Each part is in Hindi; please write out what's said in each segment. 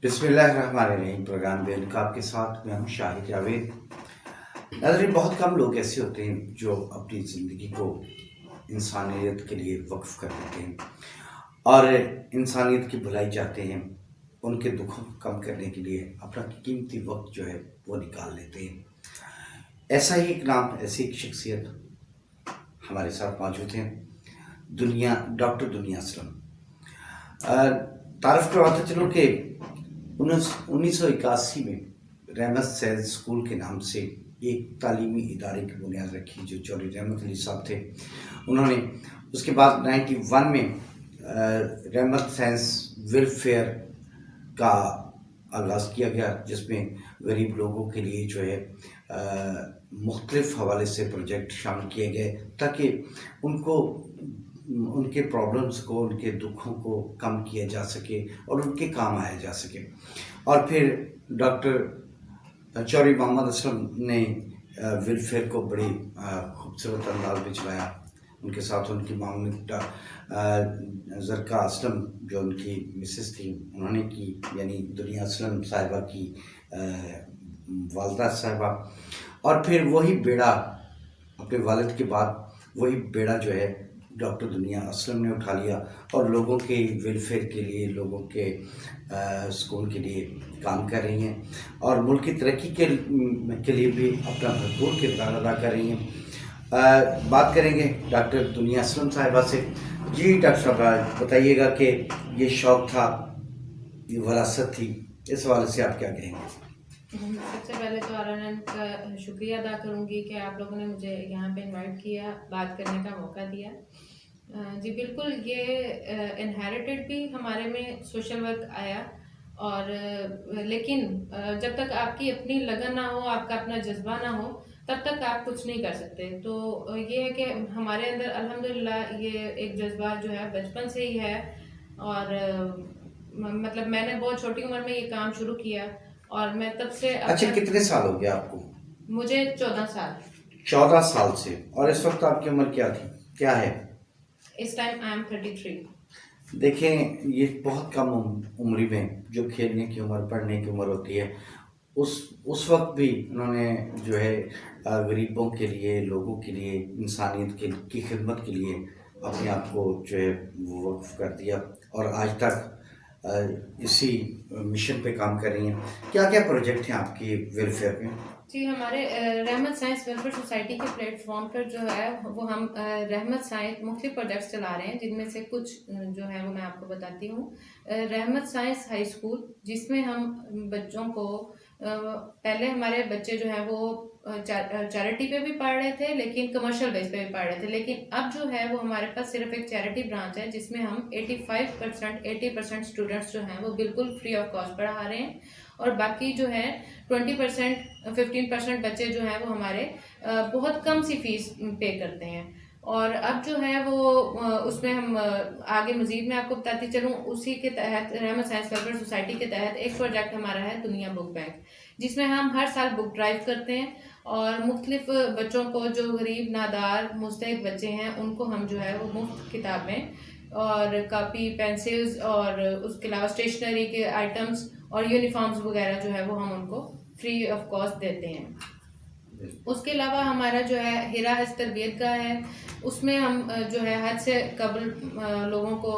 बिस्मिल्लाहिर्रहमानिर्रहीम। प्रोग्राम बेन आपके साथ मैं हूँ शाहिद जावेद। नाज़रीन, बहुत कम लोग ऐसे होते हैं जो अपनी ज़िंदगी को इंसानियत के लिए वक्फ कर देते हैं और इंसानियत की भलाई चाहते हैं। उनके दुखों को कम करने के लिए अपना कीमती वक्त जो है वो निकाल लेते हैं। ऐसा ही एक नाम, ऐसी एक शख्सियत हमारे साथ मौजूद हैं, डॉक्टर दुनिया असलम। तारफ़ करवाता चलूँ कि 1981 में रहमत सैद स्कूल के नाम से एक तालीमी इदारे की बुनियाद रखी जो चौधरी रहमत अली साहब थे। उन्होंने उसके बाद 91 में रहमत साइंस वेलफेयर का आगाज़ किया गया, जिसमें गरीब लोगों के लिए जो है मुख्तलिफ़ हवाले से प्रोजेक्ट शामिल किए गए ताकि उनको उनके प्रॉब्लम्स को, उनके दुखों को कम किया जा सके और उनके काम आया जा सके। और फिर डॉक्टर चौधरी मोहम्मद असलम ने वेलफेयर को बड़ी खूबसूरत अंदाज में चलाया। उनके साथ उनकी मामला ज़रका असलम जो उनकी मिसेस थी उन्होंने की, यानी दुनिया असलम साहिबा की वालदा साहिबा। और फिर वही बेड़ा, अपने वालिद के बाद वही बेड़ा जो है डॉक्टर दुनिया असलम ने उठा लिया और लोगों के वेलफेयर के लिए, लोगों के सुकून के लिए काम कर रही हैं और मुल्क की तरक्की के लिए भी अपना भरपूर किरदार अदा कर रही हैं। बात करेंगे डॉक्टर दुनिया असलम साहिबा से। जी डॉक्टर साहब, बताइएगा कि ये शौक़ था, ये वरासत थी, इस हवाले से आप क्या कहेंगे? सबसे पहले तो आरएनएन का शुक्रिया अदा करूंगी कि आप लोगों ने मुझे यहाँ पे इनवाइट किया, बात करने का मौका दिया। जी बिल्कुल, ये इनहेरिटेड भी हमारे में सोशल वर्क आया और लेकिन जब तक आपकी अपनी लगन ना हो, आपका अपना जज्बा ना हो, तब तक आप कुछ नहीं कर सकते। तो ये है कि हमारे अंदर अल्हम्दुलिल्लाह ये एक जज्बा जो है बचपन से ही है और मतलब मैंने बहुत छोटी उम्र में ये काम शुरू किया और मैं तब से अच्छा, कितने साल हो गए आपको? मुझे 14 साल। 14 साल से। और इस वक्त आपकी उम्र क्या है? इस टाइम आई एम 33। देखें, ये बहुत कम उम्र में जो खेलने की उम्र, पढ़ने की उम्र होती है, उस वक्त भी उन्होंने जो है गरीबों के लिए, लोगों के लिए, इंसानियत की खिदमत के लिए अपने आप को जो है वो वक्फ कर दिया और आज तक इसी मिशन पे काम कर रही हैं। क्या क्या प्रोजेक्ट हैं आपकी वेलफेयर में? जी, हमारे रहमत साइंस वेलफेयर सोसाइटी के प्लेटफॉर्म पर जो है वो हम रहमत साइंस मुख्तलिफ प्रोजेक्ट्स चला रहे हैं, जिनमें से कुछ जो है वो मैं आपको बताती हूँ। रहमत साइंस हाई स्कूल, जिसमें हम बच्चों को पहले हमारे बच्चे जो हैं वो चैरिटी पे भी पढ़ रहे थे, लेकिन कमर्शियल बेस पे भी पढ़ रहे थे। लेकिन अब जो है वो हमारे पास सिर्फ एक चैरिटी ब्रांच है, जिसमें हम 80% स्टूडेंट्स जो हैं वो बिल्कुल फ्री ऑफ कॉस्ट पढ़ा रहे हैं और बाकी जो है 15% बच्चे जो हैं वो हमारे बहुत कम सी फीस पे करते हैं। और अब जो है वो उसमें हम आगे मज़ीद मैं आपको बताती चलूँ, उसी के तहत रहमत साइंस वेलफेयर सोसाइटी के तहत एक प्रोजेक्ट हमारा है दुनिया बुक बैंक, जिसमें हम हर साल बुक ड्राइव करते हैं और मुख्तलिफ बच्चों को, जो गरीब, नादार, मुस्तहिक बच्चे हैं, उनको हम जो है वो मुफ्त किताबें और कापी, पेंसिल्स और उसके अलावा स्टेशनरी के आइटम्स और यूनिफॉर्म्स वगैरह जो है वो हम उनको फ्री ऑफ कॉस्ट देते हैं। उसके अलावा हमारा जो है हिरा हज तरबियत का है, उसमें हम जो है हज से कबल लोगों को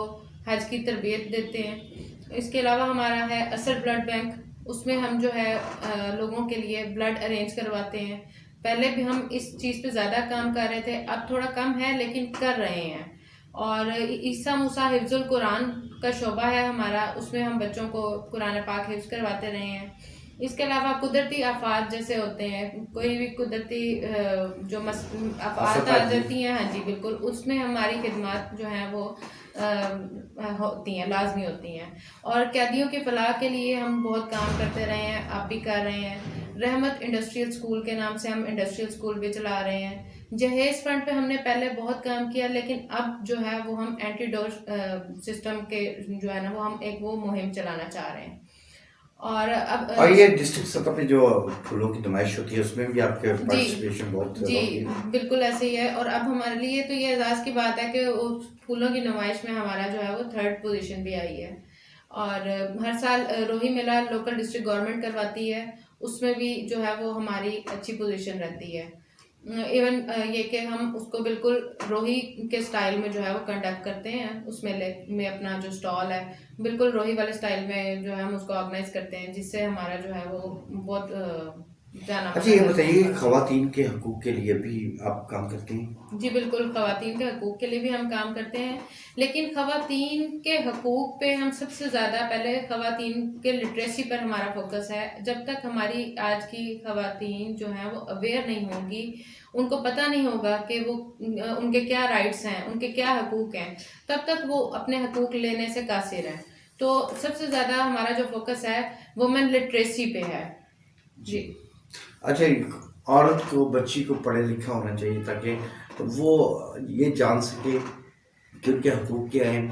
हज की तरबियत देते हैं। इसके अलावा हमारा है असर ब्लड बैंक, उसमें हम जो है लोगों के लिए ब्लड अरेंज करवाते हैं। पहले भी हम इस चीज़ पे ज़्यादा काम कर रहे थे, अब थोड़ा कम है लेकिन कर रहे हैं। और ईसा मूसा हिफ्जुल कुरान का शोबा है हमारा, उसमें हम बच्चों को कुरान पाक हिफ्ज करवाते रहे हैं। इसके अलावा कुदरती आफात जैसे होते हैं, कोई भी कुदरती जो आफात आ जाती हैं, हाँ जी बिल्कुल, उसमें हमारी खिदमत जो हैं वो होती हैं, लाजमी होती हैं। और कैदियों के फलाह के लिए हम बहुत काम करते रहे हैं, आप भी कर रहे हैं। रहमत इंडस्ट्रियल स्कूल के नाम से हम इंडस्ट्रियल स्कूल भी चला रहे हैं। जहेज फ्रंट पे हमने पहले बहुत काम किया, लेकिन अब जो है वो हम एंटीडोर सिस्टम के जो है ना वो हम एक वो मुहिम चलाना चाह रहे हैं। और ये डिस्ट्रिक्ट सतह पे जो फूलों की नुमाइश होती है उसमें भी आपके पार्टिसिपेशन बहुत जी बिल्कुल ऐसे ही है। और अब हमारे लिए तो ये एजाज़ की बात है कि फूलों की नुमाइश में हमारा जो है वो 3rd पोजीशन भी आई है। और हर साल रोही मेला लोकल डिस्ट्रिक्ट गवर्नमेंट करवाती है, उसमें भी जो है वो हमारी अच्छी पोजीशन रहती है। इवन ये कि हम उसको बिल्कुल रोही के स्टाइल में जो है वो कंडक्ट करते हैं, उस मेले में अपना जो स्टॉल है बिल्कुल रोही वाले स्टाइल में जो है हम उसको ऑर्गेनाइज करते हैं, जिससे हमारा जो है वो बहुत जाना अच्छा, ये बताइए, खवातीन के हकूक़ के लिए भी आप काम करते हैं? जी बिल्कुल, ख़वातीन के हकूक़ के लिए भी हम काम करते हैं, लेकिन ख़वातीन के हकूक़ पे हम सबसे ज़्यादा पहले ख़वातीन के लिटरेसी पर हमारा फोकस है। जब तक हमारी आज की ख़वातीन जो हैं वो अवेयर नहीं होंगी, उनको पता नहीं होगा कि वो उनके क्या राइट्स हैं, उनके क्या हकूक़ हैं, तब तक वो अपने हकूक़ लेने से कासिर हैं। तो सबसे ज़्यादा हमारा जो फोकस है वुमेन लिटरेसी पे है। जी। अच्छा, एक औरत को, बच्ची को पढ़ा लिखा होना चाहिए ताकि वो ये जान सके कि उनके हकूक़ क्या हैं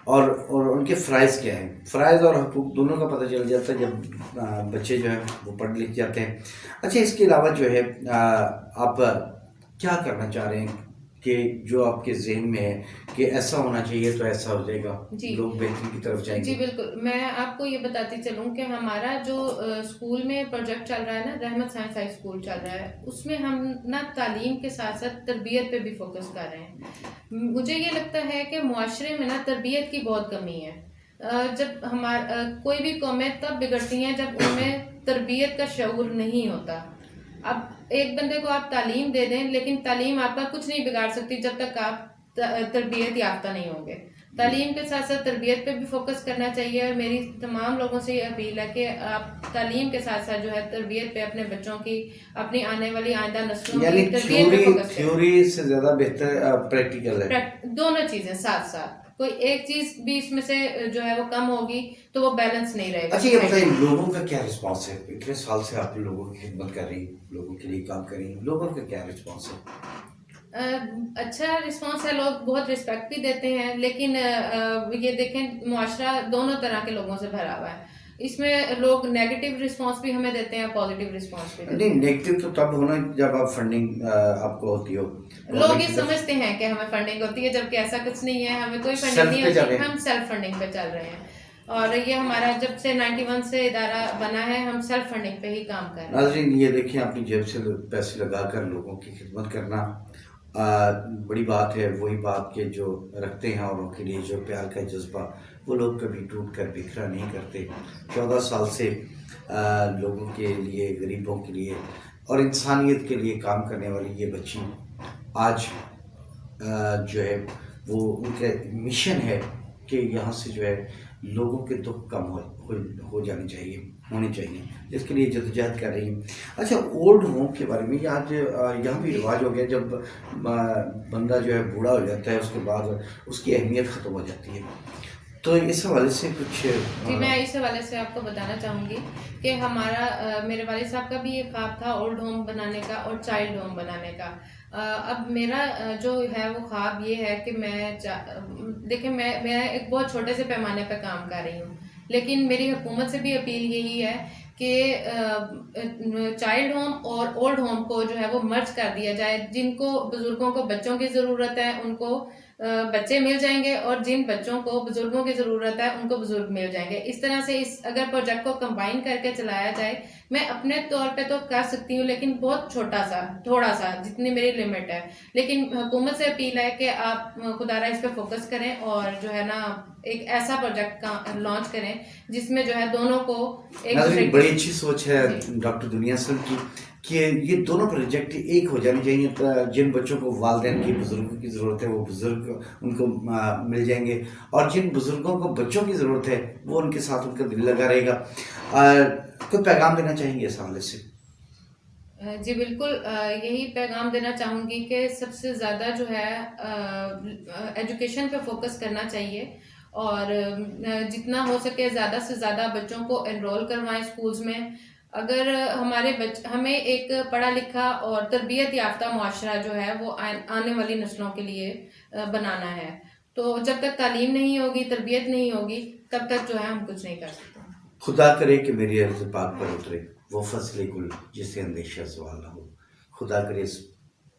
और उनके फ़राइज़ क्या हैं। फ़राइज़ और हकूक़ दोनों का पता चल जाता है जब बच्चे जो हैं वो पढ़ लिख जाते हैं। अच्छा, इसके अलावा जो है आप क्या करना चाह रहे हैं कि जो आपके ज़हन में है कि ऐसा होना चाहिए तो ऐसा हो जाएगा, जी। लोग बेहतरी की तरफ जी जाएंगे? बिल्कुल, मैं आपको ये बताती चलूँ कि हमारा जो स्कूल में प्रोजेक्ट चल रहा है ना, रहमत साइंस हाई स्कूल चल रहा है, उसमें हम ना तालीम के साथ साथ तरबियत पे भी फोकस कर रहे हैं। मुझे ये लगता है कि मुआशरे में ना तरबियत की बहुत कमी है। जब कोई भी कौमें तब बिगड़ती हैं जब उनमें तरबियत का शऊर नहीं होता। अब एक बंदे को आप तालीम दे दें, लेकिन तालीम आपका कुछ नहीं बिगाड़ सकती जब तक आप तरबियत याफ्ता नहीं होंगे। तालीम के साथ साथ तरबियत पे भी फोकस करना चाहिए, और मेरी तमाम लोगों से ये अपील है कि आप तालीम के साथ साथ जो है तरबियत पे अपने बच्चों की, अपनी आने वाली आइंदा नस्लों यानी की तरबियत पे फोकस करें। थ्योरी से ज़्यादा बेहतर प्रैक्टिकल है। दोनों चीजें साथ साथ, कोई एक चीज भी इसमें से जो है वो कम होगी तो वो बैलेंस नहीं रहेगा। अच्छा, ये बताइए, लोगों का क्या रिस्पांस है? इतने साल से आप लोगों की खिदमत कर रही, लोगों के लिए काम कर रही, लोगों का क्या रिस्पांस है? अच्छा रिस्पांस है, लोग बहुत रिस्पेक्ट भी देते हैं, लेकिन ये देखें मुआशरा दोनों तरह के लोगों से भरा हुआ है। इसमें लोग नेगेटिव रिस्पांस भी हमें देते हैं, पॉजिटिव रिस्पांस भी देते नहीं, नेगेटिव तो तब होना जब आप फंडिंग आपको होती हो। हैं। लोग ये समझते हैं कि हमें फंडिंग होती है, जबकि ऐसा कुछ नहीं है, हमें कोई फंडिंग नहीं होती, हम सेल्फ फंडिंग पे चल रहे हैं। और ये हमारा जब से 91 से इदारा बना है, हम सेल्फ फंडिंग पे ही काम कर रहे हैं। नाज़रीन, ये देखिए, अपनी जेब से पैसे लगाकर लोगों की खिदमत करना बड़ी बात है। वही बात के जो रखते हैं और उनके लिए जो प्यार का जज्बा, वो लोग कभी टूट कर बिखरा नहीं करते। 14 साल से लोगों के लिए, गरीबों के लिए और इंसानियत के लिए काम करने वाली ये बच्ची आज जो है वो, उनका मिशन है कि यहाँ से जो है लोगों के दुख कम हो जाने चाहिए, होने चाहिए, जिसके लिए जद्दोजहद कर रही हैं। अच्छा, ओल्ड होम के बारे में, आज यहाँ भी रिवाज हो गया, जब बंदा जो है बूढ़ा हो जाता है उसके बाद उसकी अहमियत ख़त्म हो जाती है, तो इस हवाले से कुछ? जी, मैं इस हवाले से आपको बताना चाहूँगी कि हमारा मेरे वालिद साहब का भी ये ख्वाब था ओल्ड होम बनाने का और चाइल्ड होम बनाने का। अब मेरा जो है वो ख्वाब ये है कि देखिए, मैं एक बहुत छोटे से पैमाने पर काम कर रही हूँ, लेकिन मेरी हुकूमत से भी अपील यही है कि चाइल्ड होम और ओल्ड होम को जो है वो मर्ज कर दिया जाए। जिनको बुजुर्गों को बच्चों की ज़रूरत है उनको बच्चे मिल जाएंगे, और जिन बच्चों को बुजुर्गों की ज़रूरत है उनको बुजुर्ग मिल जाएंगे। इस तरह से अगर प्रोजेक्ट को कंबाइन करके चलाया जाए, मैं अपने तौर पे तो कर सकती हूँ, लेकिन बहुत थोड़ा सा जितनी मेरी लिमिट है। लेकिन हुकूमत से अपील है कि आप खुदारा इस पे फोकस करें और जो है ना एक ऐसा प्रोजेक्ट का लॉन्च करें जिसमें जो है दोनों को एक बड़ी अच्छी सोच है डॉक्टर दुनिया सर की कि ये दोनों प्रोजेक्ट एक हो जाने चाहिए। जिन बच्चों को वालिदैन की, बुजुर्गों की ज़रूरत है, वो बुजुर्ग उनको मिल जाएंगे, और जिन बुजुर्गों को बच्चों की ज़रूरत है वो उनके साथ उनका दिल लगा रहेगा। कोई पैगाम देना चाहेंगे इस हवाले से? जी बिल्कुल, यही पैगाम देना चाहूँगी कि सबसे ज़्यादा जो है एजुकेशन पे फोकस करना चाहिए, और जितना हो सके ज़्यादा से ज़्यादा बच्चों को एनरोल करवाएं स्कूल्स में। अगर हमें एक पढ़ा लिखा और तरबियत याफ्ता मुआशरा जो है वो आने वाली नस्लों के लिए बनाना है, तो जब तक तालीम नहीं होगी, तरबियत नहीं होगी, तब तक जो है हम कुछ नहीं कर सकते। खुदा करे कि मेरी अर्ज़ पाक पर उतरे वो फसले गुल जिससे अंदेशा सवाल ना हो। खुदा करे इस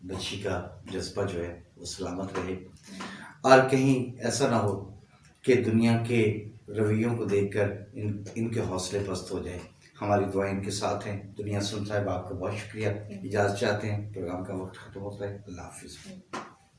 बच्ची का जज्बा जो है वो सलामत रहे, और कहीं ऐसा ना हो कि दुनिया के रवैयों को देखकर इनके हौसले पस्त हो जाए। हमारी दुआएं इनके साथ हैं। दुनिया सुन साहब आपका बहुत शुक्रिया। इजाज़त चाहते हैं, प्रोग्राम का वक्त खत्म होता है। अल्लाह हाफिज़।